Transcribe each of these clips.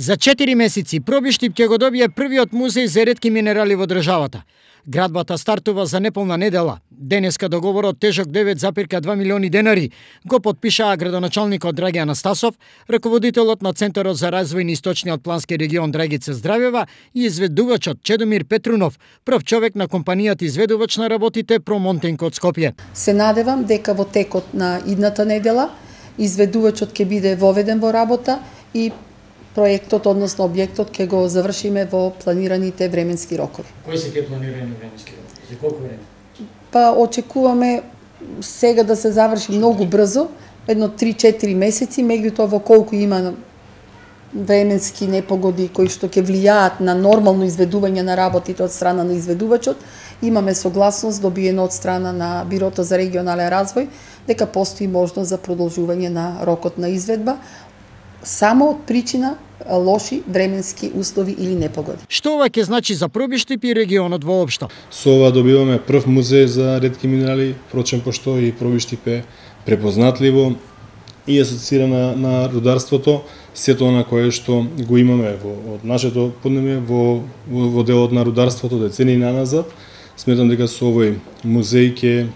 За 4 месеци Пробиштип ќе го добие првиот музеј за ретки минерали во државата. Градбата стартува за неполна недела. Денеска договорот тежок 9,2 милиони денари го подпишаа градоначалникот Драги Анастасов, раководителот на Центарот за развој на Источниот плански регион Драгица Здравјева и изведувачот Чедомир Петрунов, прв човек на компанијата изведувач на работите Промонтинг од Скопје. Се надевам дека во текот на идната недела изведувачот ќе биде воведен во работа и проектот, односно објектот, ќе го завршиме во планираните временски рокови. Кои се ќе планирани временски рокови? За колку време? Па очекуваме сега да се заврши многу брзо, едно 3-4 месеци, меѓутоа во колку има временски непогоди кои што ќе влијаат на нормално изведување на работите од страна на изведувачот, имаме согласност добиена од страна на Бирото за регионален развој дека постои можност за продолжување на рокот на изведба само од причина лоши временски услови или непогоди. Што ова ќе значи за Пробиштип и регионот воопшто? Со ова добиваме прв музеј за ретки минерали, впрочем пошто и Пробиштип е препознатливо и асоцирана на рударството, сето она кое што го имаме од нашето поднебје во делот на рударството децени наназад. Сметам дека со овој музеј ќе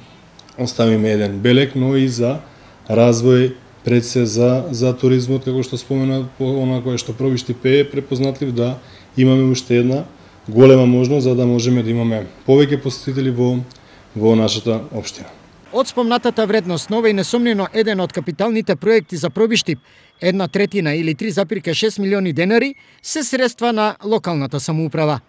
оставиме еден белег, но и за развој пред се за туризмот, како што спомена, она кое што Пробиштип е препознатлив, да имаме уште една голема можност за да можеме да имаме повеќе посетители во нашата општина. Од спомнатата вредност, нова и несомнено еден од капиталните проекти за Пробиштип, 1/3 или 3,6 милиони денари, се средства на локалната самоуправа.